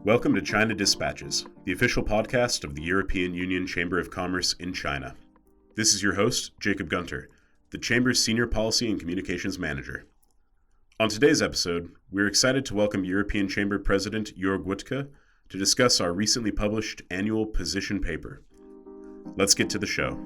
Welcome to China Dispatches, the official podcast of the European Union Chamber of Commerce in China. This is your host, Jacob Gunter, the Chamber's Senior Policy and Communications Manager. On today's episode, we're excited to welcome European Chamber President Jörg Wuttke to discuss our recently published annual position paper. Let's get to the show.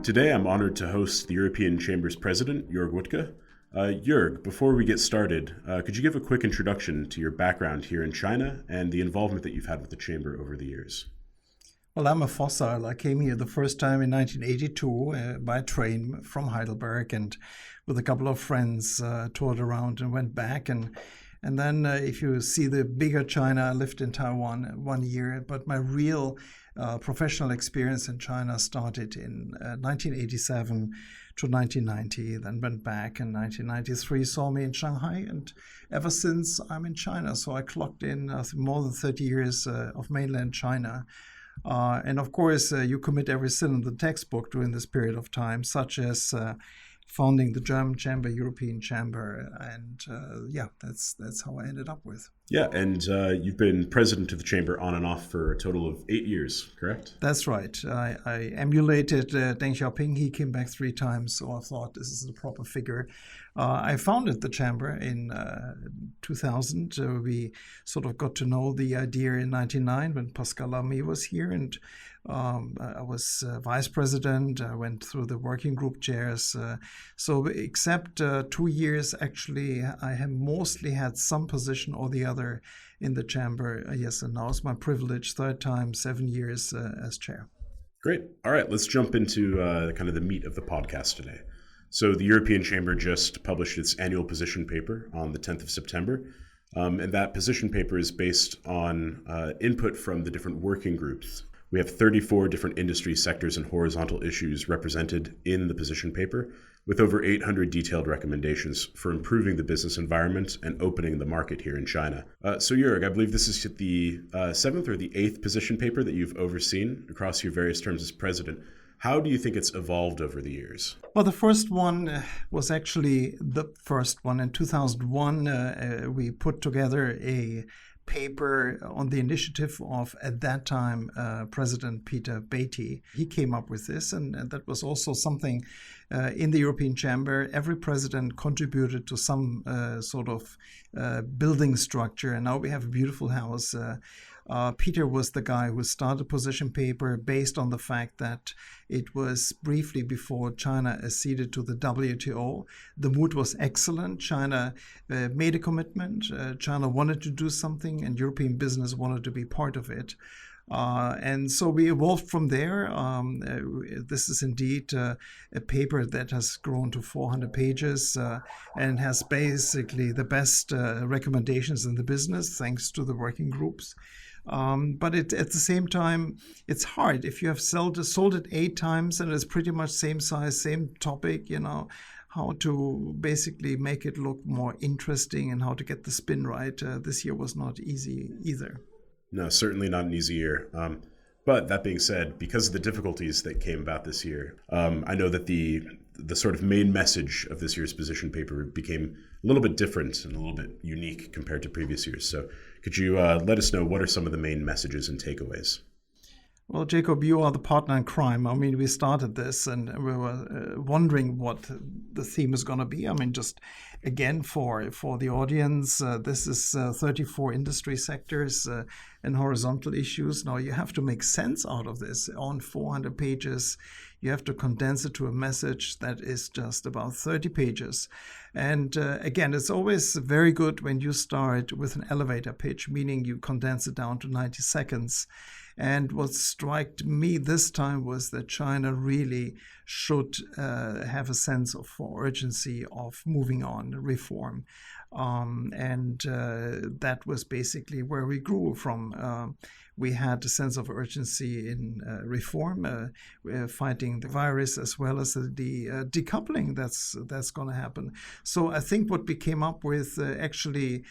Today, I'm honored to host the European Chamber's President, Jörg Wuttke. Jörg, before we get started, could you give a quick introduction to your background here in China and the involvement that you've had with the Chamber over the years? Well, I'm a fossil. I came here the first time in 1982 by train from Heidelberg, and with a couple of friends toured around and went back. And then if you see the bigger China, I lived in Taiwan 1 year, but my real professional experience in China started in 1987 to 1990, then went back in 1993, saw me in Shanghai, and ever since I'm in China. So I clocked in more than 30 years of mainland China. And of course, you commit every sin in the textbook during this period of time, such as founding the German Chamber, European Chamber, and that's how I ended up with. Yeah, and you've been president of the Chamber on and off for a total of 8 years, correct? That's right. I emulated Deng Xiaoping. He came back 3 times, so I thought this is the proper figure. I founded the Chamber in 2000. We sort of got to know the idea in 1999 when Pascal Lamy was here, and I was vice president. I went through the working group chairs. So except 2 years, actually, I have mostly had some position or the other in the Chamber. Yes, and now it's my privilege, 3rd time, 7 years as chair. Great. All right, let's jump into kind of the meat of the podcast today. So the European Chamber just published its annual position paper on the 10th of September. And that position paper is based on input from the different working groups. We have 34 different industry sectors and horizontal issues represented in the position paper, with over 800 detailed recommendations for improving the business environment and opening the market here in China. So Jörg, I believe this is the 7th or the 8th position paper that you've overseen across your various terms as president. How do you think it's evolved over the years? Well, the first one was actually the first one. In 2001, we put together a paper on the initiative of, at that time, President Peter Beatty. He came up with this, and that was also something in the European Chamber. Every president contributed to some sort of building structure, and now we have a beautiful house. Peter was the guy who started position paper based on the fact that it was briefly before China acceded to the WTO. The mood was excellent. China made a commitment. China wanted to do something, and European business wanted to be part of it. And so we evolved from there. This is indeed a paper that has grown to 400 pages and has basically the best recommendations in the business, thanks to the working groups. But at the same time, it's hard. If you have sold it 8 times and it's pretty much same size, same topic, how to basically make it look more interesting and how to get the spin right. This year was not easy either. No, certainly not an easy year. But that being said, because of the difficulties that came about this year, I know that the sort of main message of this year's position paper became a little bit different and a little bit unique compared to previous years. So could you let us know what are some of the main messages and takeaways? Well, Jacob, you are the partner in crime. I mean, we started this and we were wondering what the theme is going to be. I mean, just again, for the audience, this is 34 industry sectors and horizontal issues. Now, you have to make sense out of this. On 400 pages, you have to condense it to a message that is just about 30 pages. And again, it's always very good when you start with an elevator pitch, meaning you condense it down to 90 seconds. And what struck me this time was that China really should have a sense of urgency of moving on, reform. And that was basically where we grew from. We had a sense of urgency in reform, fighting the virus, as well as the decoupling that's going to happen. So I think what we came up with actually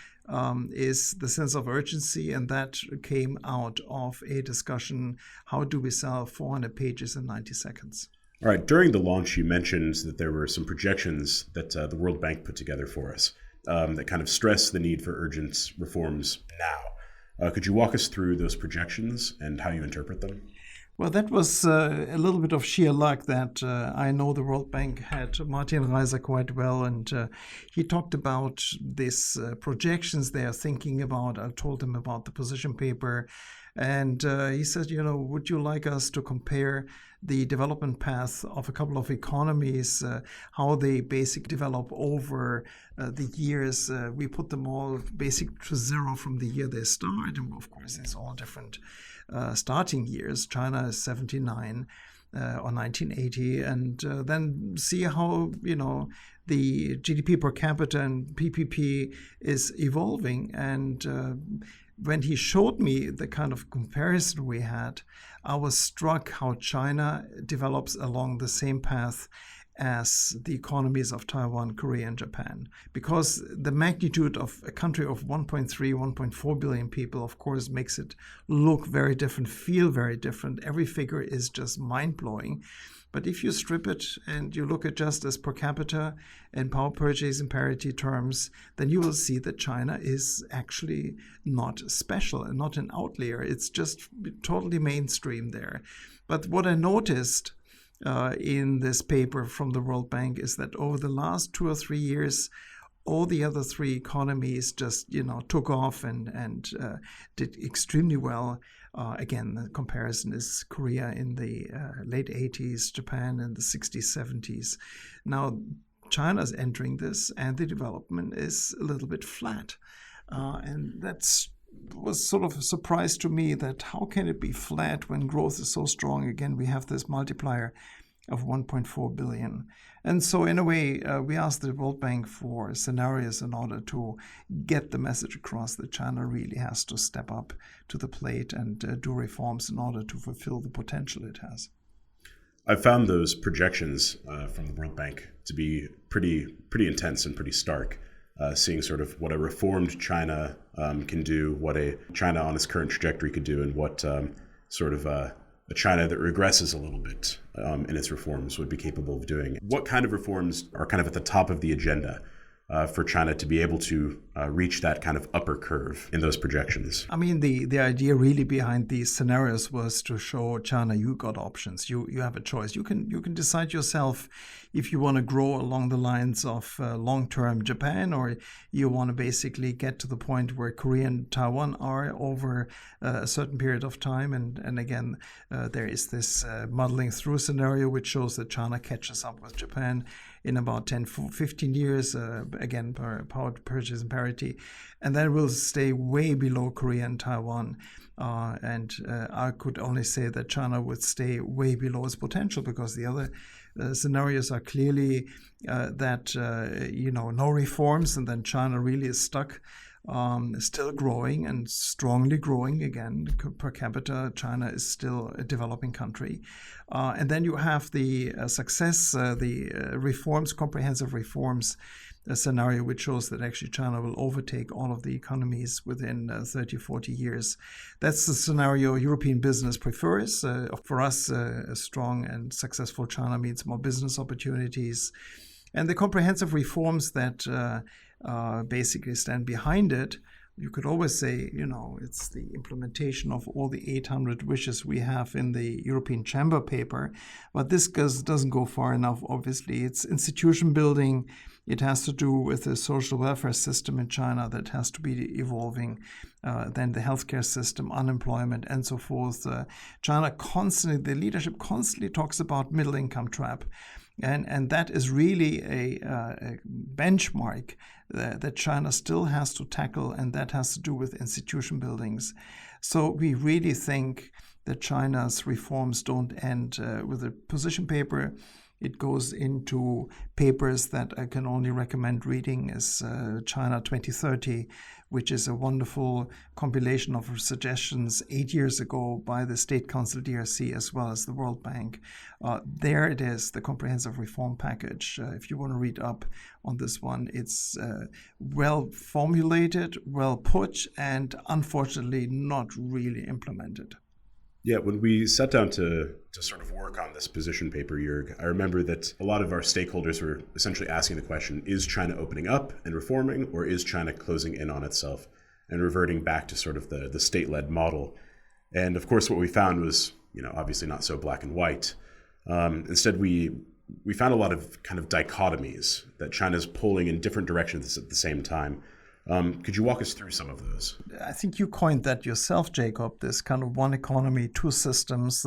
is the sense of urgency, and that came out of a discussion: how do we sell 400 pages in 90 seconds? All right. During the launch, you mentioned that there were some projections that the World Bank put together for us that kind of stress the need for urgent reforms now. Could you walk us through those projections and how you interpret them? Well, that was a little bit of sheer luck that I know the World Bank had Martin Reiser quite well, and he talked about these projections they are thinking about. I told him about the position paper, and he said, would you like us to compare the development path of a couple of economies, how they basically develop over the years? We put them all basic to zero from the year they start, and of course, it's all different starting years. China is 79 or 1980, and then see how the GDP per capita and PPP is evolving. And when he showed me the kind of comparison we had, I was struck how China develops along the same path as the economies of Taiwan, Korea, and Japan. Because the magnitude of a country of 1.3, 1.4 billion people, of course, makes it look very different, feel very different. Every figure is just mind-blowing. But if you strip it and you look at just as per capita and power purchasing parity terms, then you will see that China is actually not special and not an outlier. It's just totally mainstream there. But what I noticed in this paper from the World Bank is that over the last 2 or 3 years, all the other three economies just took off and did extremely well. Again, the comparison is Korea in the late 80s, Japan in the 60s, 70s. Now, China's entering this, and the development is a little bit flat. And that's was sort of a surprise to me, that how can it be flat when growth is so strong? Again, we have this multiplier of 1.4 billion. And so in a way, we asked the World Bank for scenarios in order to get the message across that China really has to step up to the plate and do reforms in order to fulfill the potential it has. I've found those projections from the World Bank to be pretty intense and pretty stark. Seeing sort of what a reformed China can do, what a China on its current trajectory could do, and what sort of a China that regresses a little bit in its reforms would be capable of doing. What kind of reforms are kind of at the top of the agenda for China to be able to reach that kind of upper curve in those projections? I mean, the idea really behind these scenarios was to show China, you got options. You have a choice. You can decide yourself if you want to grow along the lines of long-term Japan, or you want to basically get to the point where Korea and Taiwan are over a certain period of time. And again, there is this muddling through scenario which shows that China catches up with Japan in about 10, 15 years, again, power purchase and parity. And then we'll stay way below Korea and Taiwan. And I could only say that China would stay way below its potential, because the other scenarios are clearly that, no reforms, and then China really is stuck. Still growing and strongly growing. Again, per capita, China is still a developing country. And then you have the success, the reforms, comprehensive reforms, a scenario which shows that actually China will overtake all of the economies within 30, 40 years. That's the scenario European business prefers. For us, a strong and successful China means more business opportunities. And the comprehensive reforms that basically stand behind it, you could always say, it's the implementation of all the 800 wishes we have in the European Chamber paper. But this doesn't go far enough, obviously. It's institution building. It has to do with the social welfare system in China that has to be evolving. Then the healthcare system, unemployment, and so forth. China constantly, the leadership constantly talks about middle income trap. And that is really a benchmark that China still has to tackle, and that has to do with institution buildings. So we really think that China's reforms don't end with a position paper. It goes into papers that I can only recommend reading, as China 2030, which is a wonderful compilation of suggestions 8 years ago by the State Council DRC as well as the World Bank. There it is, the comprehensive reform package. If you want to read up on this one, it's well formulated, well put, and unfortunately not really implemented. Yeah, when we sat down to sort of work on this position paper, Jörg, I remember that a lot of our stakeholders were essentially asking the question, is China opening up and reforming, or is China closing in on itself and reverting back to sort of the state-led model? And of course, what we found was, obviously not so black and white. Instead, we found a lot of kind of dichotomies that China's pulling in different directions at the same time. Could you walk us through some of those? I think you coined that yourself, Jacob, this kind of one economy, two systems,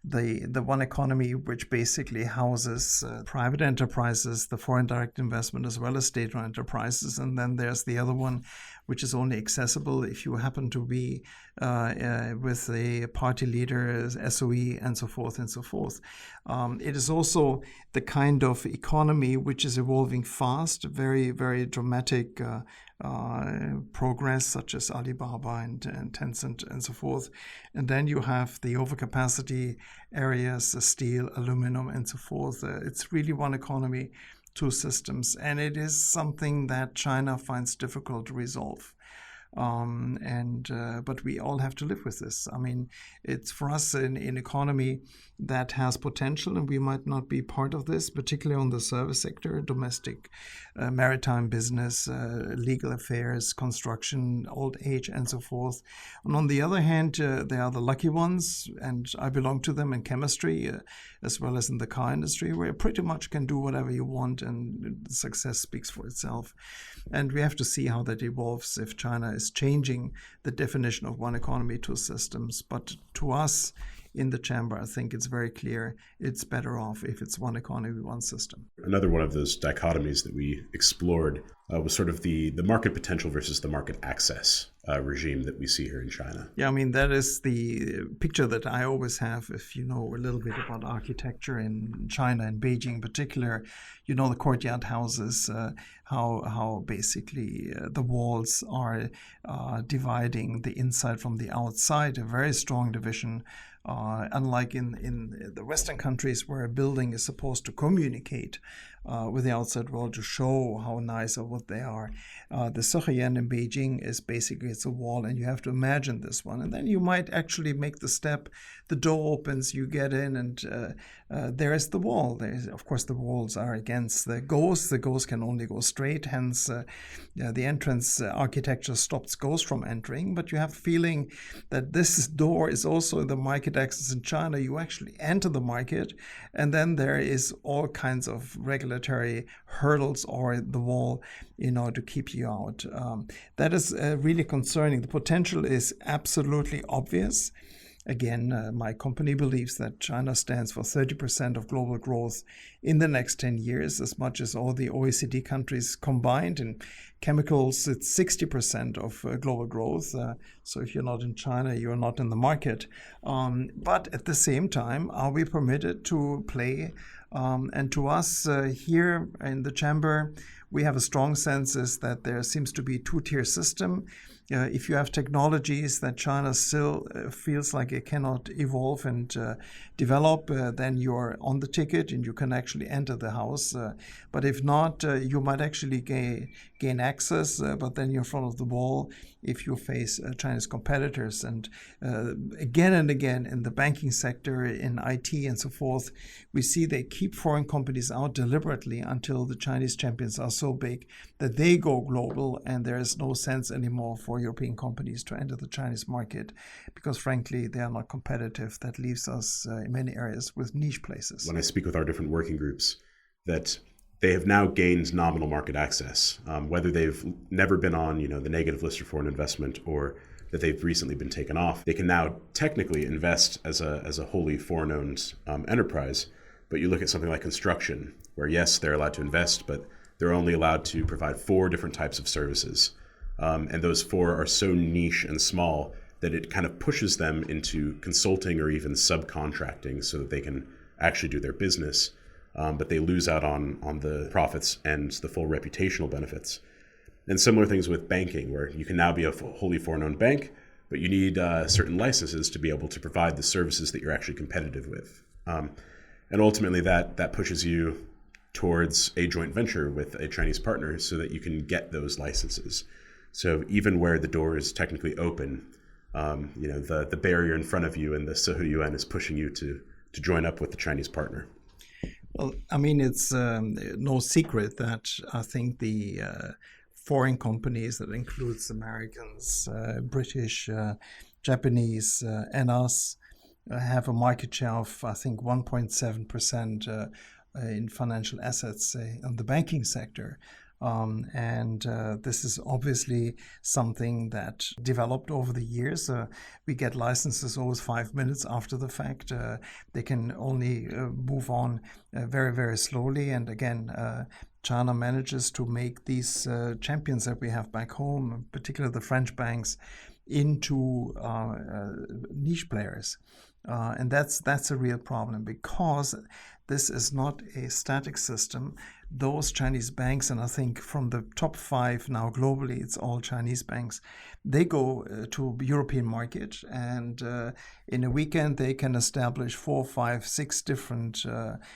the one economy which basically houses private enterprises, the foreign direct investment, as well as state-run enterprises. And then there's the other one, which is only accessible if you happen to be with a party leader, SOE, and so forth and so forth. It is also the kind of economy which is evolving fast, very, very dramatic progress, such as Alibaba and Tencent and so forth. And then you have the overcapacity areas, steel, aluminum, and so forth. It's really one economy, two systems. And it is something that China finds difficult to resolve. But we all have to live with this. I mean, it's for us an economy that has potential, and we might not be part of this, particularly on the service sector, domestic, maritime business, legal affairs, construction, old age, and so forth. And on the other hand, they are the lucky ones, and I belong to them in chemistry, as well as in the car industry, where you pretty much can do whatever you want, and success speaks for itself. And we have to see how that evolves if China is changing the definition of one economy, two systems. But to us in the chamber, I think it's very clear it's better off if it's one economy, one system. Another one of those dichotomies that we explored was sort of the market potential versus the market access regime that we see here in China. Yeah, I mean, that is the picture that I always have if you know a little bit about architecture in China and Beijing in particular. You know, the courtyard houses, how basically the walls are dividing the inside from the outside, a very strong division. Unlike in the Western countries where a building is supposed to communicate with the outside world to show how nice or what they are. The Soheyan in Beijing is basically, it's a wall, and you have to imagine this one. And then you might actually make the step, the door opens, you get in, and there is the wall. Of course, the walls are against the ghosts. The ghosts can only go straight, hence the entrance architecture stops ghosts from entering. But you have a feeling that this door is also the market access in China. You actually enter the market, and then there is all kinds of regulatory hurdles or the wall in order to keep you out. That is really concerning. The potential is absolutely obvious. Again, my company believes that China stands for 30% of global growth in the next 10 years, as much as all the OECD countries combined. In chemicals, it's 60% of global growth. So if you're not in China, you're not in the market. But at the same time, are we permitted to play? And to us here in the chamber, we have a strong sense that there seems to be a two-tier system. If you have technologies that China still feels like it cannot evolve and develop, then you're on the ticket and you can actually enter the house. But if not, you might actually gain access, but then you're in front of the wall if you face Chinese competitors. And again and again in the banking sector, in IT and so forth, we see they keep foreign companies out deliberately until the Chinese champions are so big that they go global, and there is no sense anymore for European companies to enter the Chinese market because, frankly, they are not competitive. That leaves us in many areas with niche places. When I speak with our different working groups, that they have now gained nominal market access, whether they've never been on, the negative list for foreign investment or that they've recently been taken off. They can now technically invest as a wholly foreign-owned enterprise. But you look at something like construction, where yes, they're allowed to invest, but they're only allowed to provide 4 different types of services. And those 4 are so niche and small that it kind of pushes them into consulting or even subcontracting so that they can actually do their business. But they lose out on the profits and the full reputational benefits. And similar things with banking, where you can now be a wholly foreign-owned bank, but you need certain licenses to be able to provide the services that you're actually competitive with. And ultimately, that pushes you towards a joint venture with a Chinese partner so that you can get those licenses. So even where the door is technically open, the barrier in front of you and the Sehe Yuan is pushing you to join up with the Chinese partner? Well, I mean, it's no secret that I think the foreign companies, that includes Americans, British, Japanese, and us, have a market share of, I think, 1.7% in financial assets in the banking sector. And this is obviously something that developed over the years. We get licenses always 5 minutes after the fact. They can only move on very, very slowly. And again, China manages to make these champions that we have back home, particularly the French banks, into niche players. And that's a real problem, because this is not a static system. Those Chinese banks, and I think from the top 5 now globally, it's all Chinese banks, they go to European market, and in a weekend they can establish 4, 5, 6 different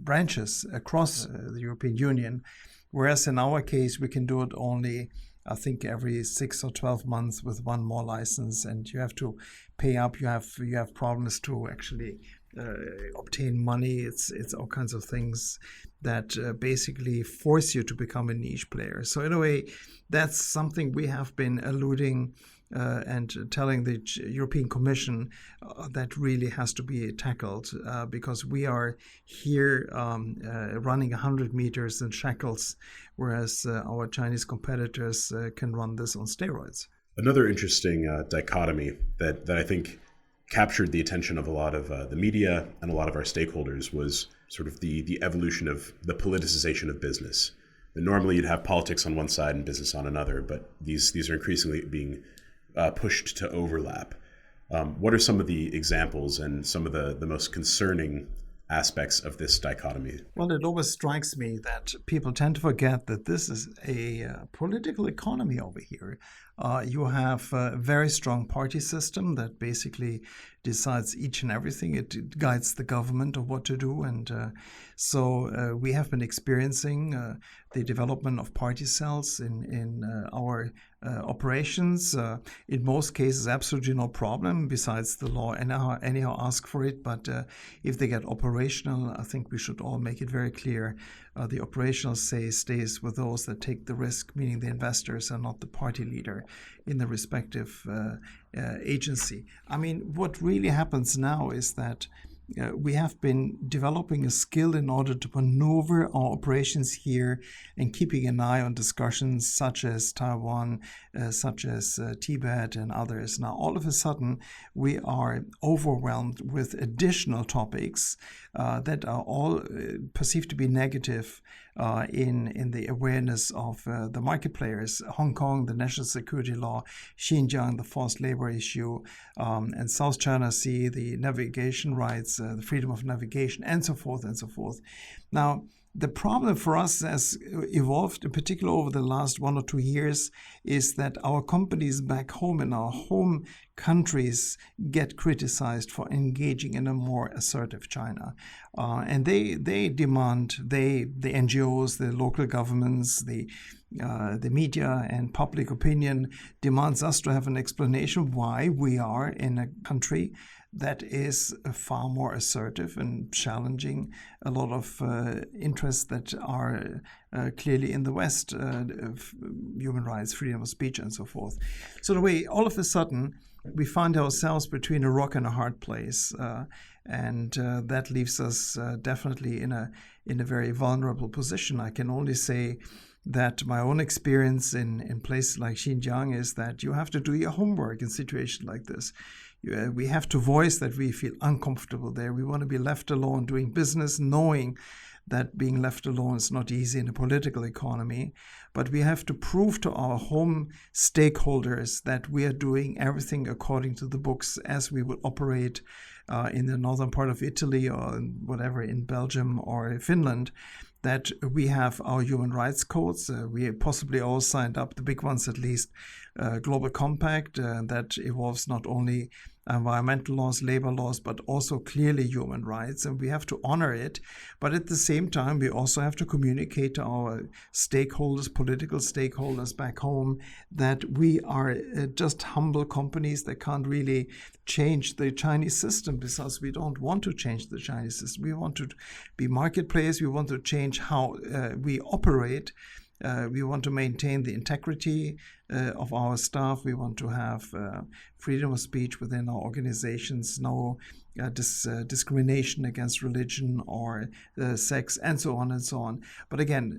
branches across the European Union. Whereas in our case, we can do it only, I think, every 6 or 12 months with one more license, and you have to pay up. You have problems to actually obtain money. It's all kinds of things that basically force you to become a niche player. So in a way, that's something we have been alluding and telling the European Commission that really has to be tackled, because we are here running 100 meters in shackles, whereas our Chinese competitors can run this on steroids. Another interesting dichotomy that I think captured the attention of a lot of the media and a lot of our stakeholders was sort of the evolution of the politicization of business. And normally you'd have politics on one side and business on another, but these are increasingly being pushed to overlap. What are some of the examples and some of the most concerning aspects of this dichotomy? Well, it always strikes me that people tend to forget that this is a political economy over here. You have a very strong party system that basically decides each and everything. It guides the government of what to do. And so we have been experiencing the development of party cells in our operations. In most cases, absolutely no problem, besides the law anyhow ask for it. But if they get operational, I think we should all make it very clear the operational say stays with those that take the risk, meaning the investors and not the party leader in the respective agency. I mean, what really happens now is that we have been developing a skill in order to maneuver our operations here and keeping an eye on discussions such as Taiwan, such as Tibet and others. Now, all of a sudden, we are overwhelmed with additional topics that are all perceived to be negative in the awareness of the market players. Hong Kong, the national security law, Xinjiang, the forced labor issue, and South China Sea, the navigation rights, the freedom of navigation, and so forth and so forth. Now, the problem for us has evolved, in particular over the last 1 or 2 years, is that our companies back home in our home countries get criticized for engaging in a more assertive China. And they demand, the NGOs, the local governments, the media and public opinion demands us to have an explanation why we are in a country that is far more assertive and challenging a lot of interests that are clearly in the West, human rights, freedom of speech, and so forth. So the way all of a sudden we find ourselves between a rock and a hard place, and that leaves us definitely in a very vulnerable position. I can only say that my own experience in places like Xinjiang is that you have to do your homework in situations like this. We have to voice that we feel uncomfortable there. We want to be left alone doing business, knowing that being left alone is not easy in a political economy. But we have to prove to our home stakeholders that we are doing everything according to the books as we would operate in the northern part of Italy or whatever, in Belgium or Finland, that we have our human rights codes. We possibly all signed up, the big ones at least, Global Compact, that involves not only environmental laws, labor laws, but also clearly human rights, and we have to honor it. But at the same time, we also have to communicate to our stakeholders, political stakeholders back home, that we are just humble companies that can't really change the Chinese system, because we don't want to change the Chinese system. We want to be market players. We want to change how we operate. We want to maintain the integrity of our staff. We want to have freedom of speech within our organizations, no discrimination against religion or sex, and so on and so on. But again,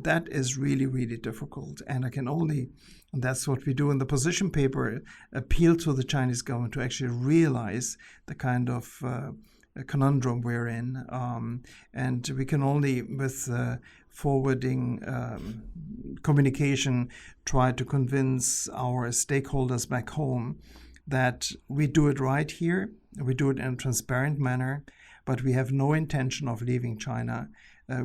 that is really, really difficult. And and that's what we do in the position paper, appeal to the Chinese government to actually realize the kind of conundrum we're in. And we can only, with forwarding communication, try to convince our stakeholders back home that we do it right here, we do it in a transparent manner, but we have no intention of leaving China.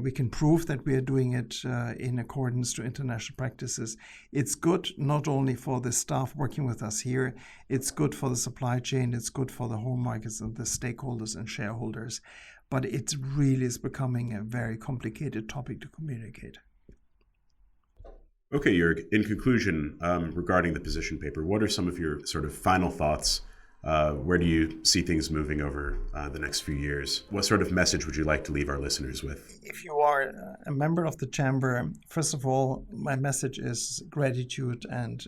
We can prove that we are doing it in accordance to international practices. It's good not only for the staff working with us here, it's good for the supply chain, it's good for the home markets and the stakeholders and shareholders. But it really is becoming a very complicated topic to communicate. Okay, Jörg, in conclusion, regarding the position paper, what are some of your sort of final thoughts? Where do you see things moving over the next few years? What sort of message would you like to leave our listeners with? If you are a member of the Chamber, first of all, my message is gratitude and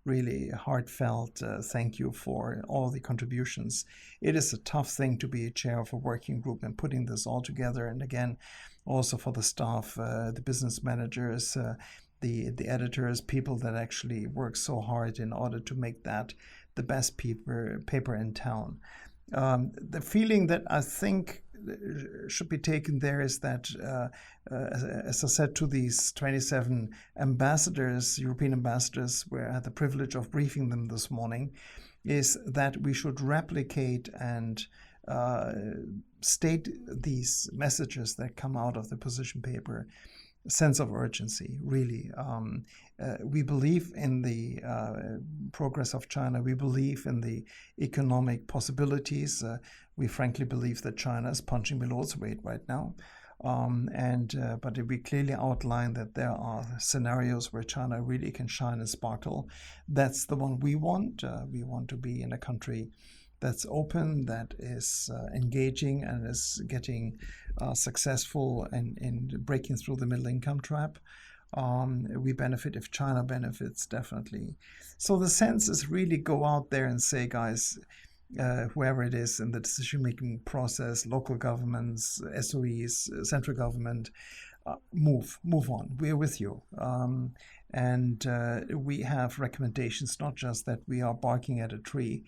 really heartfelt thank you for all the contributions. It is a tough thing to be a chair of a working group and putting this all together. And again, also for the staff, the business managers, the editors, people that actually work so hard in order to make that the best paper in town. The feeling that I think should be taken there is that, as I said to these 27 ambassadors, European ambassadors, where I had the privilege of briefing them this morning, is that we should replicate and state these messages that come out of the position paper. Sense of urgency, really. We believe in the progress of China. We believe in the economic possibilities. We frankly believe that China is punching below its weight right now. But we clearly outline that there are scenarios where China really can shine and sparkle. That's the one we want. We want to be in a country that's open, that is engaging, and is getting successful in breaking through the middle income trap. We benefit if China benefits, definitely. So the sense is really go out there and say, guys, whoever it is in the decision-making process, local governments, SOEs, central government, move on. We're with you. And we have recommendations, not just that we are barking at a tree.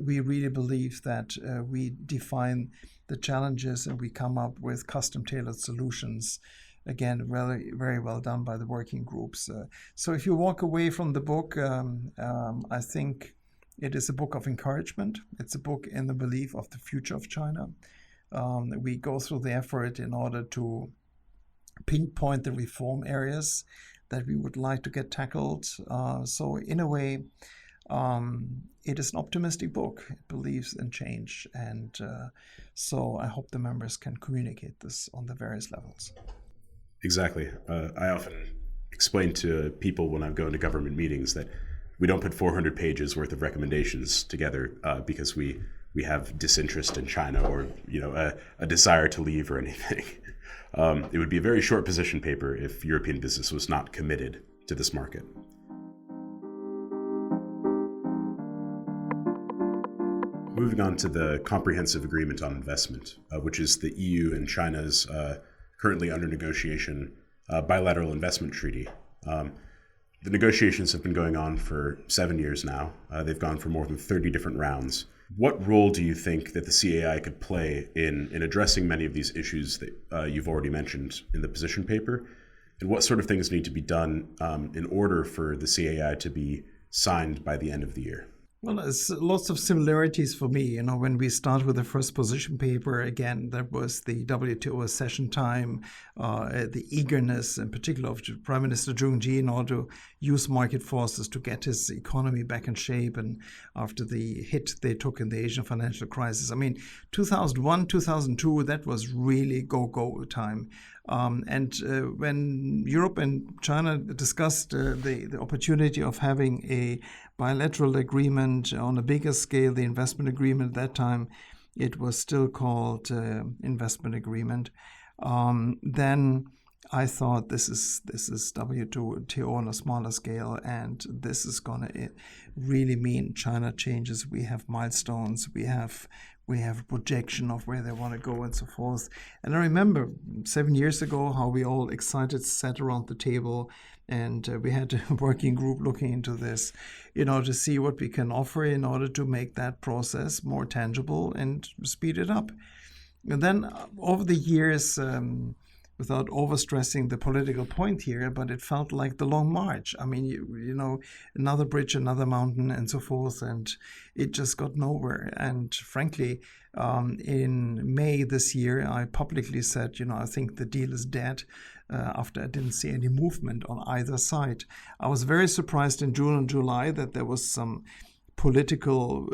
We really believe that we define the challenges and we come up with custom-tailored solutions. Again, very, very well done by the working groups. So if you walk away from the book, I think it is a book of encouragement. It's a book in the belief of the future of China. We go through the effort in order to pinpoint the reform areas that we would like to get tackled. So in a way, it is an optimistic book. It believes in change. And so I hope the members can communicate this on the various levels. Exactly. I often explain to people when I'm going to government meetings that we don't put 400 pages worth of recommendations together because we have disinterest in China or a desire to leave or anything. It would be a very short position paper if European business was not committed to this market. Moving on to the Comprehensive Agreement on Investment, which is the EU and China's currently under negotiation bilateral investment treaty. The negotiations have been going on for 7 years now. They've gone for more than 30 different rounds. What role do you think that the CAI could play in addressing many of these issues that you've already mentioned in the position paper? And what sort of things need to be done in order for the CAI to be signed by the end of the year? Well, there's lots of similarities for me. You know, when we start with the first position paper, again, that was the WTO session time, the eagerness in particular of Prime Minister Jung Ji in order to use market forces to get his economy back in shape. And after the hit they took in the Asian financial crisis, I mean, 2001, 2002, that was really go time. When Europe and China discussed the opportunity of having a bilateral agreement on a bigger scale, the investment agreement at that time, it was still called investment agreement. Then I thought this is WTO on a smaller scale, and this is gonna really mean China changes. We have milestones. We have a projection of where they want to go and so forth. And I remember 7 years ago how we all excited sat around the table, and we had a working group looking into this, you know, to see what we can offer in order to make that process more tangible and speed it up. And then over the years, without overstressing the political point here, but it felt like the long march. I mean, you know, another bridge, another mountain, and so forth, and it just got nowhere. And frankly, in May this year, I publicly said, you know, I think the deal is dead. After I didn't see any movement on either side. I was very surprised in June and July that there was some political,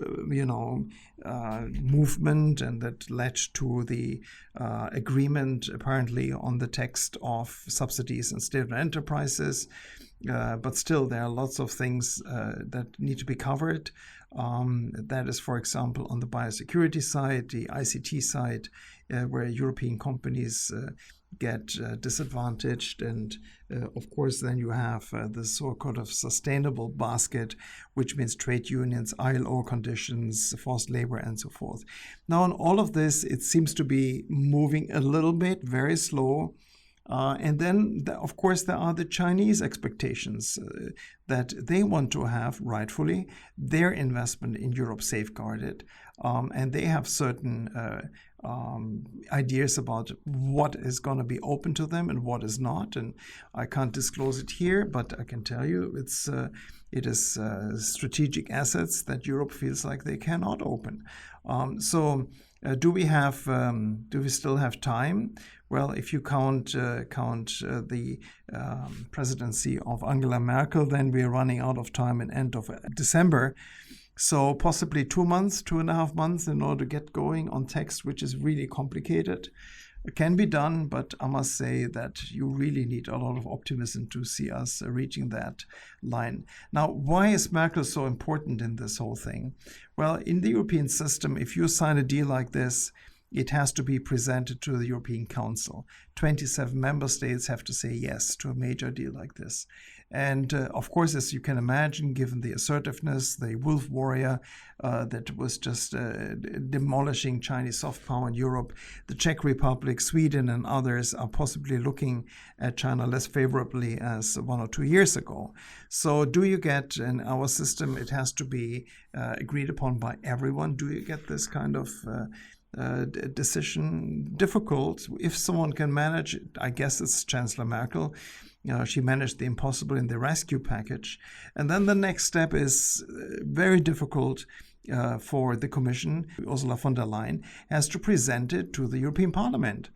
movement, and that led to the agreement apparently on the text of subsidies and state-owned enterprises. But still, there are lots of things that need to be covered. That is, for example, on the biosecurity side, the ICT side, where European companies get disadvantaged, and of course then you have the so-called of sustainable basket, which means trade unions, ILO conditions, forced labor, and so forth. Now in all of this, it seems to be moving a little bit, very slow. And then, of course, there are the Chinese expectations that they want to have, rightfully, their investment in Europe safeguarded. And they have certain ideas about what is going to be open to them and what is not. And I can't disclose it here, but I can tell you it is strategic assets that Europe feels like they cannot open. Do we still have time? Well, if you count the presidency of Angela Merkel, then we are running out of time at end of December. So possibly 2 months, 2.5 months in order to get going on text, which is really complicated. It can be done, but I must say that you really need a lot of optimism to see us reaching that line. Now, why is Merkel so important in this whole thing? Well, in the European system, if you sign a deal like this, it has to be presented to the European Council. 27 member states have to say yes to a major deal like this. And of course, as you can imagine, given the assertiveness, the wolf warrior that was just demolishing Chinese soft power in Europe, the Czech Republic, Sweden, and others are possibly looking at China less favorably as 1 or 2 years ago. So do you get, in our system, it has to be agreed upon by everyone. Do you get this kind of decision? Difficult. If someone can manage it, I guess it's Chancellor Merkel. She managed the impossible in the rescue package. And then the next step is very difficult for the Commission. Ursula von der Leyen has to present it to the European Parliament.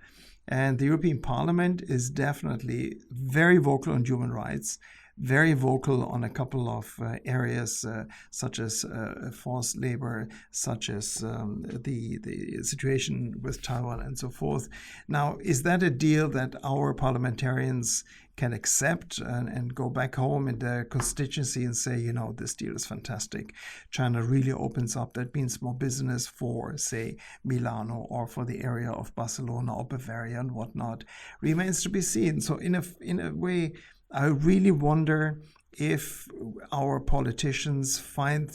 And the European Parliament is definitely very vocal on human rights, very vocal on a couple of areas such as forced labor, such as the situation with Taiwan and so forth. Now, is that a deal that our parliamentarians can accept and go back home in their constituency and say, you know, this deal is fantastic. China really opens up. That means more business for, say, Milano or for the area of Barcelona or Bavaria and whatnot. Remains to be seen. So in a way, I really wonder if our politicians find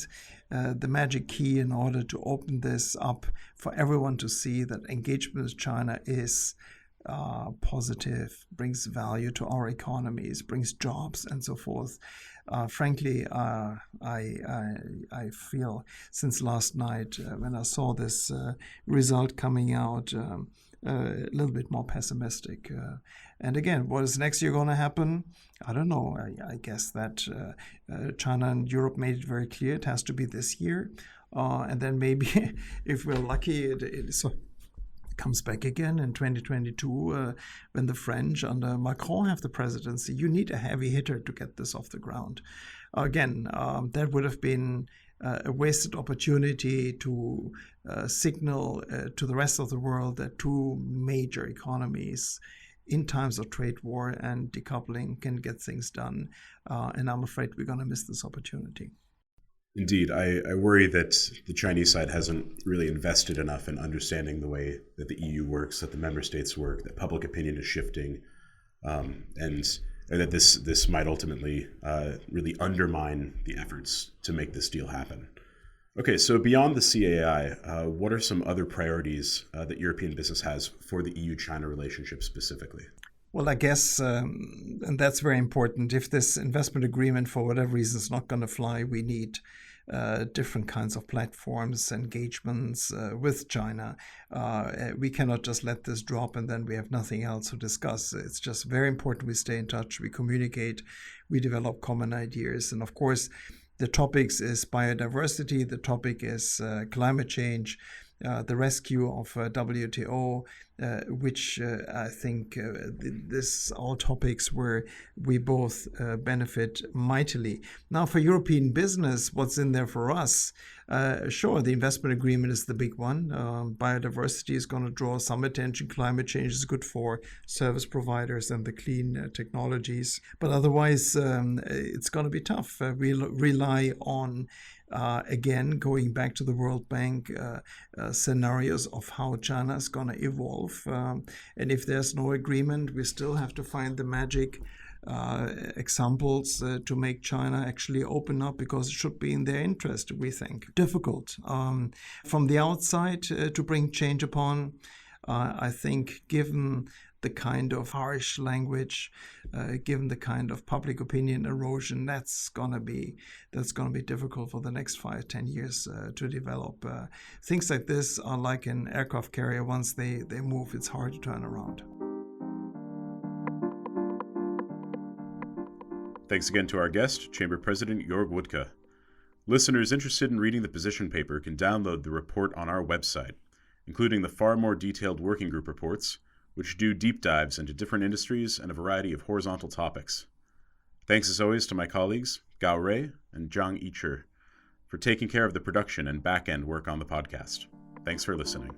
the magic key in order to open this up for everyone to see that engagement with China is positive, brings value to our economies, brings jobs, and so forth. Frankly, I feel since last night when I saw this result coming out a little bit more pessimistic. And again, what is next year going to happen? I don't know. I guess that China and Europe made it very clear it has to be this year. And then maybe, if we're lucky, it comes back again in 2022 when the French under Macron have the presidency. You need a heavy hitter to get this off the ground. Again, that would have been a wasted opportunity to signal to the rest of the world that two major economies in times of trade war and decoupling can get things done. And I'm afraid we're going to miss this opportunity. Indeed, I worry that the Chinese side hasn't really invested enough in understanding the way that the EU works, that the member states work, that public opinion is shifting, and that this might ultimately really undermine the efforts to make this deal happen. Okay, so beyond the CAI, what are some other priorities that European business has for the EU-China relationship specifically? Well, I guess, and that's very important, if this investment agreement for whatever reason is not going to fly, we need different kinds of platforms, engagements with China. We cannot just let this drop and then we have nothing else to discuss. It's just very important we stay in touch, we communicate, we develop common ideas. And of course, the topics is biodiversity, the topic is climate change, the rescue of WTO, which I think this all topics where we both benefit mightily. Now, for European business, what's in there for us? Sure, the investment agreement is the big one. Biodiversity is going to draw some attention. Climate change is good for service providers and the clean technologies. But otherwise, it's going to be tough. We rely on again, going back to the World Bank scenarios of how China is going to evolve. And if there's no agreement, we still have to find the magic examples to make China actually open up, because it should be in their interest, we think. Difficult. From the outside to bring change upon, I think, given the kind of harsh language, given the kind of public opinion erosion, that's gonna be difficult for the next 5-10 years to develop. Things like this are like an aircraft carrier. Once they move, it's hard to turn around. Thanks again to our guest, Chamber President Jörg Wuttke. Listeners interested in reading the position paper can download the report on our website, including the far more detailed working group reports, which do deep dives into different industries and a variety of horizontal topics. Thanks as always to my colleagues, Gao Rei and Zhang Yichi, for taking care of the production and back-end work on the podcast. Thanks for listening.